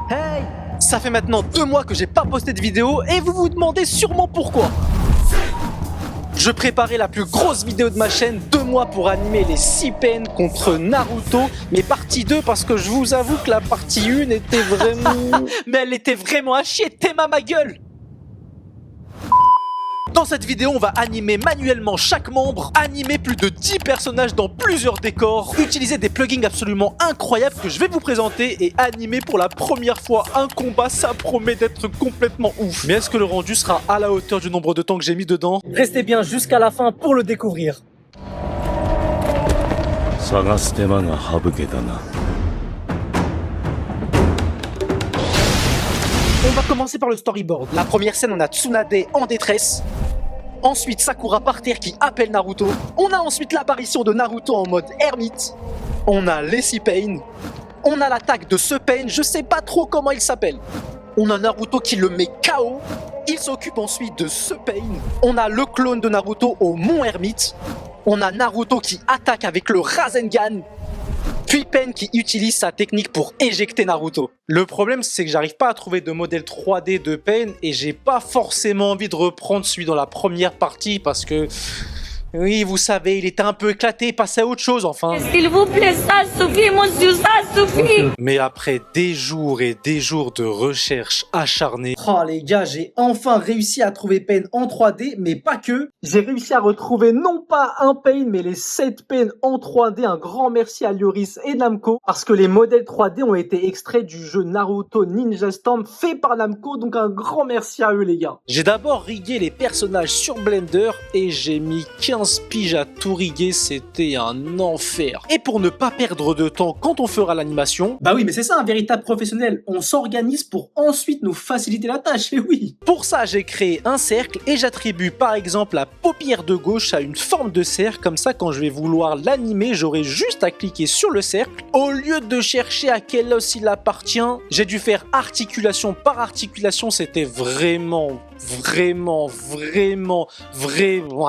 Hey! Ça fait maintenant 2 mois que j'ai pas posté de vidéo et vous vous demandez sûrement pourquoi. Je préparais la plus grosse vidéo de ma chaîne, 2 mois pour animer les 6 peines contre Naruto, mais partie 2 parce que je vous avoue que la partie 1 était vraiment... mais elle était vraiment à chier, Théma ma gueule! Dans cette vidéo, on va animer manuellement chaque membre, animer plus de 10 personnages dans plusieurs décors, utiliser des plugins absolument incroyables que je vais vous présenter et animer pour la première fois un combat, ça promet d'être complètement ouf. Mais est-ce que le rendu sera à la hauteur du nombre de temps que j'ai mis dedans? Restez bien jusqu'à la fin pour le découvrir. On va commencer par le storyboard. La première scène, on a Tsunade en détresse. Ensuite, Sakura par terre qui appelle Naruto. On a ensuite l'apparition de Naruto en mode ermite. On a Lacey Payne. On a l'attaque de ce Payne, je sais pas trop comment il s'appelle. On a Naruto qui le met KO. Il s'occupe ensuite de ce Payne. On a le clone de Naruto au mont Ermite. On a Naruto qui attaque avec le Rasengan. Puis Pain qui utilise sa technique pour éjecter Naruto. Le problème, c'est que j'arrive pas à trouver de modèle 3D de Pain et j'ai pas forcément envie de reprendre celui dans la première partie parce que... oui, vous savez, il était un peu éclaté, passez à autre chose enfin. S'il vous plaît, ça suffit, monsieur, ça suffit. Mais après des jours et des jours de recherche acharnée... Oh les gars, j'ai enfin réussi à trouver Pain en 3D, mais pas que. J'ai réussi à retrouver non pas un Pain, mais les 7 Pain en 3D. Un grand merci à Lloris et Namco, parce que les modèles 3D ont été extraits du jeu Naruto Ninja Storm fait par Namco, donc un grand merci à eux les gars. J'ai d'abord rigué les personnages sur Blender et j'ai mis 15 piges à tout riguer, c'était un enfer. Et pour ne pas perdre de temps quand on fera l'animation... bah oui, mais c'est ça un véritable professionnel, on s'organise pour ensuite nous faciliter la tâche, et oui. Pour ça, j'ai créé un cercle et j'attribue par exemple la paupière de gauche à une forme de cercle, comme ça quand je vais vouloir l'animer, j'aurai juste à cliquer sur le cercle. Au lieu de chercher à quel os il appartient, j'ai dû faire articulation par articulation, c'était vraiment... Ah,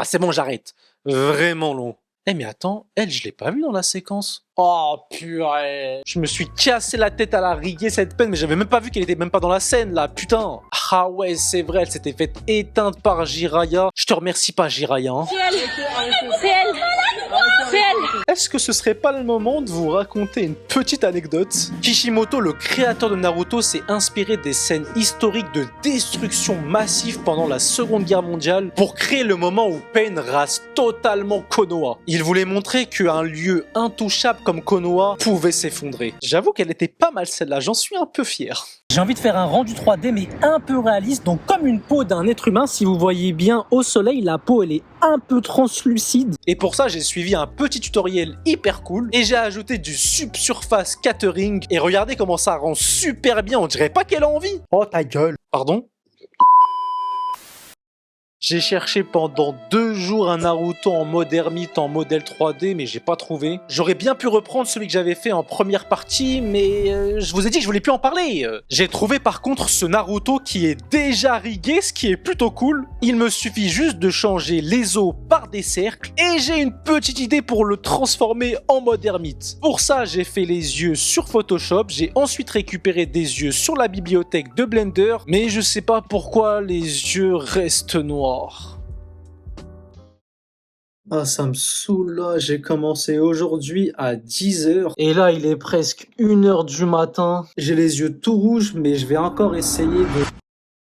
c'est bon, j'arrête. Vraiment long. Eh mais attends, elle, je l'ai pas vue dans la séquence. Oh purée. Je me suis cassé la tête à la riguer cette peine, mais j'avais même pas vu qu'elle était même pas dans la scène là, putain. Ah ouais, c'est vrai, elle s'était faite éteindre par Jiraiya. Je te remercie pas Jiraiya. Hein. C'est elle. Est-ce que ce serait pas le moment de vous raconter une petite anecdote? Kishimoto, le créateur de Naruto, s'est inspiré des scènes historiques de destruction massive pendant la Seconde Guerre mondiale pour créer le moment où Pain rase totalement Konoha. Il voulait montrer qu'un lieu intouchable comme Konoha pouvait s'effondrer. J'avoue qu'elle était pas mal celle-là, j'en suis un peu fier. J'ai envie de faire un rendu 3D mais un peu réaliste, donc comme une peau d'un être humain. Si vous voyez bien au soleil, la peau elle est un peu translucide. Et pour ça, j'ai suivi un petit tutoriel hyper cool et j'ai ajouté du subsurface catering et regardez comment ça rend super bien, on dirait pas qu'elle a envie. Oh ta gueule. Pardon? J'ai cherché pendant 2 jours un Naruto en mode ermite, en modèle 3D, mais j'ai pas trouvé. J'aurais bien pu reprendre celui que j'avais fait en première partie, mais je vous ai dit que je voulais plus en parler. J'ai trouvé par contre ce Naruto qui est déjà rigué, ce qui est plutôt cool. Il me suffit juste de changer les os par des cercles, et j'ai une petite idée pour le transformer en mode ermite. Pour ça, j'ai fait les yeux sur Photoshop, j'ai ensuite récupéré des yeux sur la bibliothèque de Blender, mais je sais pas pourquoi les yeux restent noirs. Ah, ça me saoule là, j'ai commencé aujourd'hui à 10h et là il est presque 1h du matin. J'ai les yeux tout rouges mais je vais encore essayer de...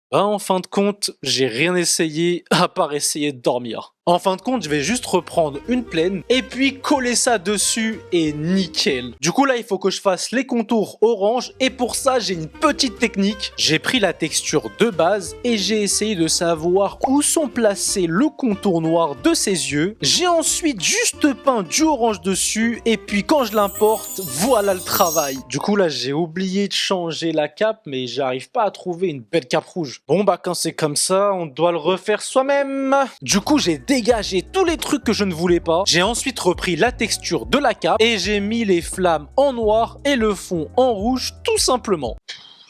Bah, en fin de compte, j'ai rien essayé à part essayer de dormir. En fin de compte, je vais juste reprendre une plaine et puis coller ça dessus et nickel. Du coup là, il faut que je fasse les contours orange et pour ça, j'ai une petite technique. J'ai pris la texture de base et j'ai essayé de savoir où sont placés le contour noir de ses yeux. J'ai ensuite juste peint du orange dessus et puis quand je l'importe, voilà le travail. Du coup là, j'ai oublié de changer la cape mais j'arrive pas à trouver une belle cape rouge. Bon bah quand c'est comme ça, on doit le refaire soi-même. Du coup, j'ai dégagé tous les trucs que je ne voulais pas. J'ai ensuite repris la texture de la cape et j'ai mis les flammes en noir et le fond en rouge tout simplement.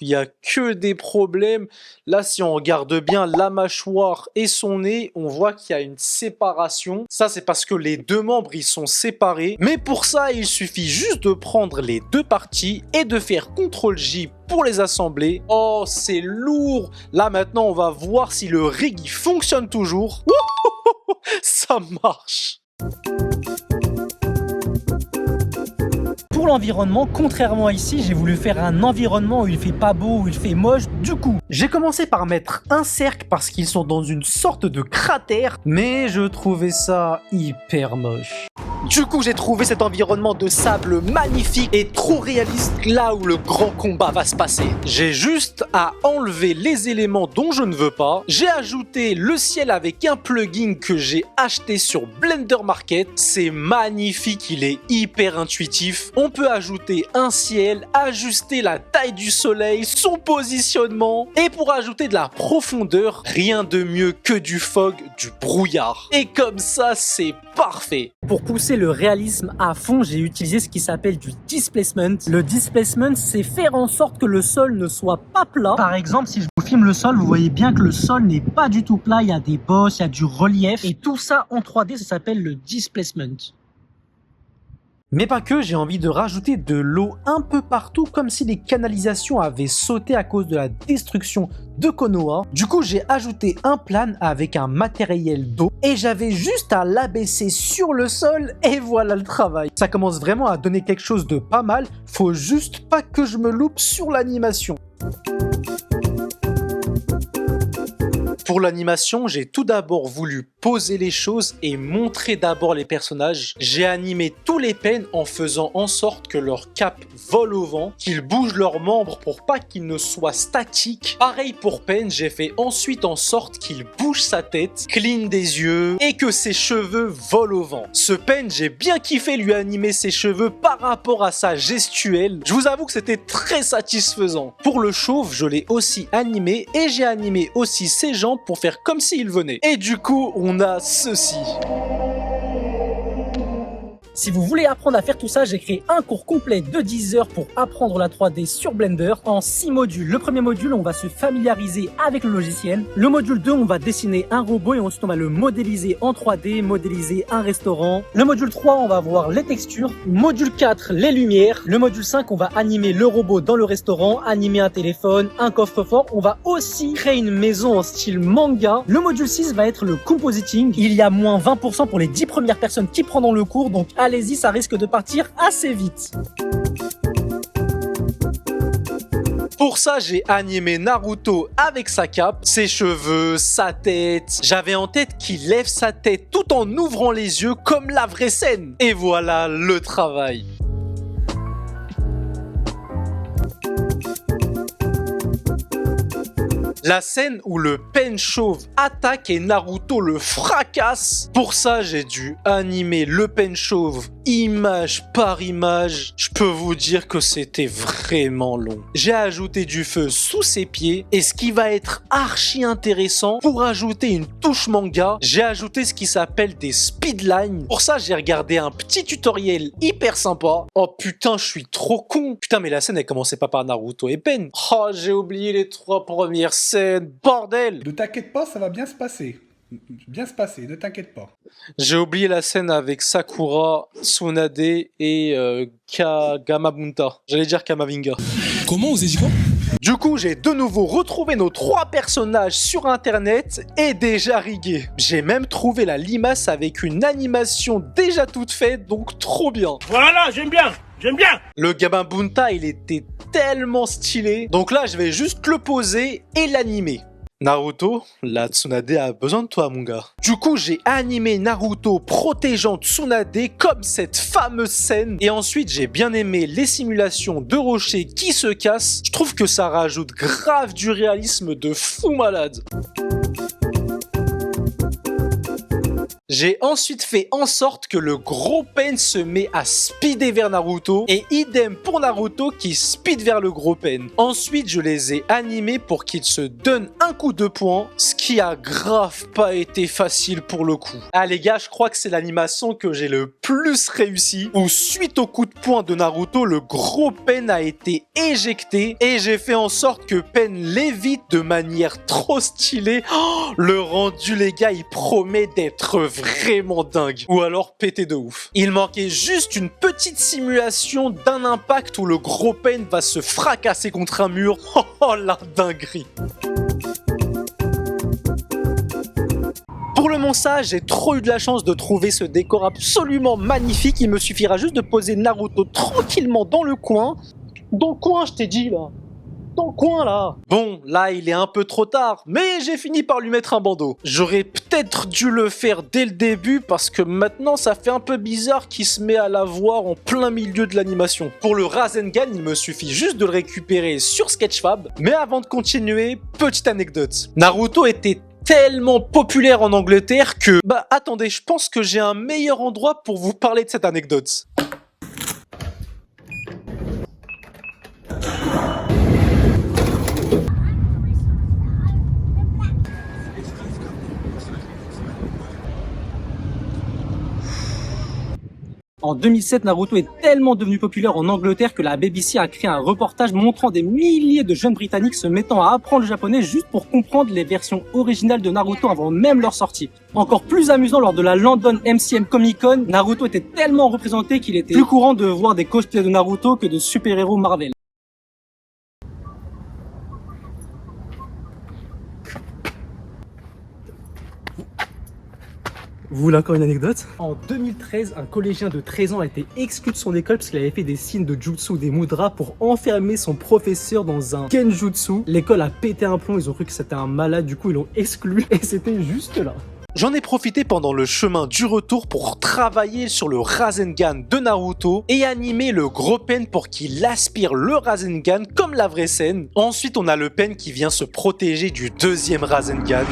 il y a que des problèmes. Là, si on regarde bien la mâchoire et son nez, on voit qu'il y a une séparation. Ça, c'est parce que les deux membres, ils sont séparés. Mais pour ça, il suffit juste de prendre les deux parties et de faire CTRL-J pour les assembler. Oh, c'est lourd. Là, maintenant, on va voir si le rig, il fonctionne toujours. Ça marche. Pour l'environnement, contrairement à ici, j'ai voulu faire un environnement où il fait pas beau, où il fait moche. Du coup, j'ai commencé par mettre un cercle parce qu'ils sont dans une sorte de cratère, mais je trouvais ça hyper moche. Du coup, j'ai trouvé cet environnement de sable magnifique et trop réaliste, là où le grand combat va se passer. J'ai juste à enlever les éléments dont je ne veux pas. J'ai ajouté le ciel avec un plugin que j'ai acheté sur Blender Market. C'est magnifique, il est hyper intuitif. On peut ajouter un ciel, ajuster la taille du soleil, son positionnement. Et pour ajouter de la profondeur, rien de mieux que du fog, du brouillard. Et comme ça, c'est parfait. Pour pousser le réalisme à fond, j'ai utilisé ce qui s'appelle du displacement. Le displacement, c'est faire en sorte que le sol ne soit pas plat. Par exemple, si je vous filme le sol, vous voyez bien que le sol n'est pas du tout plat. Il y a des bosses, il y a du relief. Et tout ça en 3D, ça s'appelle le displacement. Mais pas que, j'ai envie de rajouter de l'eau un peu partout, comme si les canalisations avaient sauté à cause de la destruction de Konoha. Du coup, j'ai ajouté un plane avec un matériel d'eau et j'avais juste à l'abaisser sur le sol et voilà le travail. Ça commence vraiment à donner quelque chose de pas mal, faut juste pas que je me loupe sur l'animation. Pour l'animation, j'ai tout d'abord voulu poser les choses et montrer d'abord les personnages. J'ai animé tous les Pain en faisant en sorte que leur cap vole au vent, qu'ils bougent leurs membres pour pas qu'ils ne soient statiques. Pareil pour Pain, j'ai fait ensuite en sorte qu'il bouge sa tête, cligne des yeux et que ses cheveux volent au vent. Ce Pain, j'ai bien kiffé lui animer ses cheveux par rapport à sa gestuelle. Je vous avoue que c'était très satisfaisant. Pour le chauve, je l'ai aussi animé et j'ai animé aussi ses jambes pour faire comme s'il venait. Et du coup, on a ceci. Si vous voulez apprendre à faire tout ça, j'ai créé un cours complet de 10 heures pour apprendre la 3D sur Blender en 6 modules. Le premier module, on va se familiariser avec le logiciel. Le module 2, on va dessiner un robot et ensuite on va le modéliser en 3D, modéliser un restaurant. Le module 3, on va voir les textures. Module 4, les lumières. Le module 5, on va animer le robot dans le restaurant, animer un téléphone, un coffre-fort. On va aussi créer une maison en style manga. Le module 6 va être le compositing. Il y a moins 20% pour les 10 premières personnes qui prendront le cours, donc allez-y, ça risque de partir assez vite. Pour ça, j'ai animé Naruto avec sa cape, ses cheveux, sa tête. J'avais en tête qu'il lève sa tête tout en ouvrant les yeux comme la vraie scène. Et voilà le travail. La scène où le Pain chauve attaque et Naruto le fracasse. Pour ça, j'ai dû animer le Pain chauve image par image. Je peux vous dire que c'était vraiment long. J'ai ajouté du feu sous ses pieds et ce qui va être archi intéressant, pour ajouter une touche manga, j'ai ajouté ce qui s'appelle des speedlines. Pour ça, j'ai regardé un petit tutoriel hyper sympa. Oh putain, je suis trop con. Putain, mais la scène, elle commençait pas par Naruto et Pain. Oh, j'ai oublié les 3 premières scènes. Bordel! Ne t'inquiète pas, ça va bien se passer. Bien se passer, ne t'inquiète pas. J'ai oublié la scène avec Sakura, Tsunade et Gamabunta. J'allais dire Kamavinga. Comment vous avez dit quoi? Du coup, j'ai de nouveau retrouvé nos 3 personnages sur internet et déjà rigué. J'ai même trouvé la limace avec une animation déjà toute faite, donc trop bien. Voilà, j'aime bien. J'aime bien. Le Gamabunta, il était tellement stylé. Donc là, je vais juste le poser et l'animer. Naruto, la Tsunade a besoin de toi, mon gars. Du coup, j'ai animé Naruto protégeant Tsunade comme cette fameuse scène. Et ensuite, j'ai bien aimé les simulations de rochers qui se cassent. Je trouve que ça rajoute grave du réalisme de fou malade. J'ai ensuite fait en sorte que le gros Pain se met à speeder vers Naruto et idem pour Naruto qui speed vers le gros Pain. Ensuite, je les ai animés pour qu'ils se donnent un coup de poing, ce qui a grave pas été facile pour le coup. Ah les gars, je crois que c'est l'animation que j'ai le plus réussi, où suite au coup de poing de Naruto, le gros Pain a été éjecté et j'ai fait en sorte que Pain l'évite de manière trop stylée. Oh, le rendu les gars, il promet d'être vraiment dingue. Ou alors pété de ouf. Il manquait juste une petite simulation d'un impact où le gros Pain va se fracasser contre un mur. Oh la dinguerie. Pour le montage, j'ai trop eu de la chance de trouver ce décor absolument magnifique. Il me suffira juste de poser Naruto tranquillement dans le coin. Dans le coin, je t'ai dit là. Dans le coin là. Bon, là il est un peu trop tard, mais j'ai fini par lui mettre un bandeau. J'aurais peut-être dû le faire dès le début parce que maintenant ça fait un peu bizarre qu'il se met à la voir en plein milieu de l'animation. Pour le Rasengan, il me suffit juste de le récupérer sur Sketchfab. Mais avant de continuer, petite anecdote. Naruto était tellement populaire en Angleterre que... Bah attendez, je pense que j'ai un meilleur endroit pour vous parler de cette anecdote. En 2007, Naruto est tellement devenu populaire en Angleterre que la BBC a créé un reportage montrant des milliers de jeunes britanniques se mettant à apprendre le japonais juste pour comprendre les versions originales de Naruto avant même leur sortie. Encore plus amusant, lors de la London MCM Comic Con, Naruto était tellement représenté qu'il était plus courant de voir des cosplays de Naruto que de super-héros Marvel. Vous voulez encore une anecdote? En 2013, un collégien de 13 ans a été exclu de son école parce qu'il avait fait des signes de jutsu, des mudras, pour enfermer son professeur dans un genjutsu. L'école a pété un plomb, ils ont cru que c'était un malade, du coup ils l'ont exclu et c'était juste là. J'en ai profité pendant le chemin du retour pour travailler sur le Rasengan de Naruto et animer le gros Pain pour qu'il aspire le Rasengan comme la vraie scène. Ensuite, on a le Pain qui vient se protéger du deuxième Rasengan.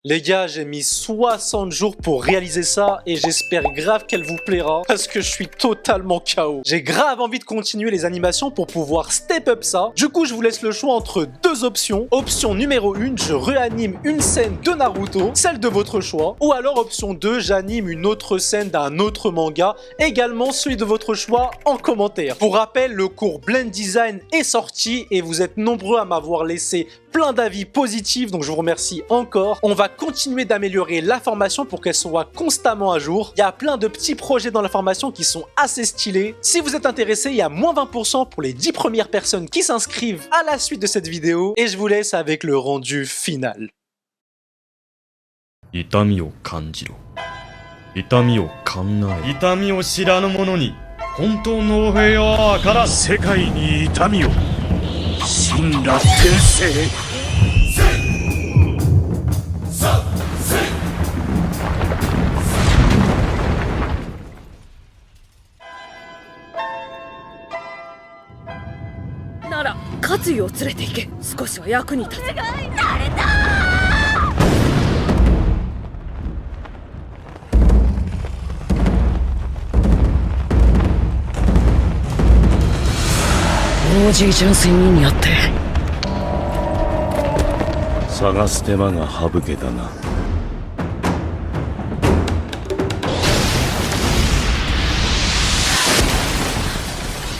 Les gars, j'ai mis 60 jours pour réaliser ça et j'espère grave qu'elle vous plaira parce que je suis totalement KO. J'ai grave envie de continuer les animations pour pouvoir step up ça. Du coup, je vous laisse le choix entre deux options. Option numéro 1, je réanime une scène de Naruto, celle de votre choix. Ou alors option 2, j'anime une autre scène d'un autre manga, également celui de votre choix en commentaire. Pour rappel, le cours Blend Design est sorti et vous êtes nombreux à m'avoir laissé plein d'avis positifs, donc je vous remercie encore. On va continuer d'améliorer la formation pour qu'elle soit constamment à jour. Il y a plein de petits projets dans la formation qui sont assez stylés. Si vous êtes intéressé, il y a moins 20% pour les 10 premières personnes qui s'inscrivent à la suite de cette vidéo. Et je vous laisse avec le rendu final. 痛みを感じろ。痛みを感ない。痛みを知らぬ者に本当の平和はからず。世界に痛みを。神羅転生。なら勝意を連れて行け。少しは役に立つ。おじいちゃん仙人に会って探す手間が省けたな。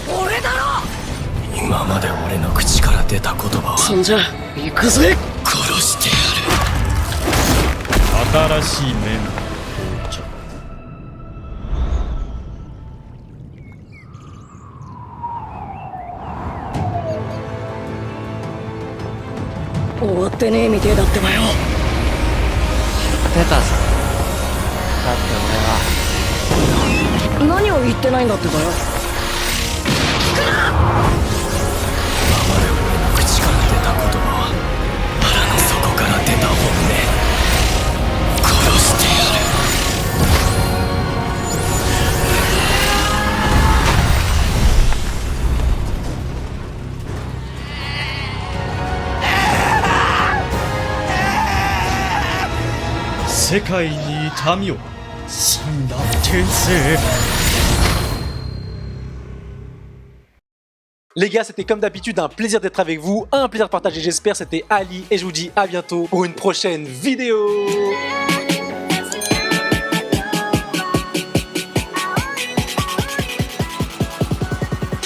俺だろ。今まで俺の口から出た言葉はそんじゃ行くぜ。殺してやる。新しい面到着。終わってねえみてえだってばよ。出たぞ。だって俺は何を言ってないんだってばよ。今まで俺の口から出た言葉は腹の底から出た本音。殺してやる。世界に痛みを。神羅転生。Les gars, c'était comme d'habitude un plaisir d'être avec vous, un plaisir de partager j'espère. C'était Ali et je vous dis à bientôt pour une prochaine vidéo.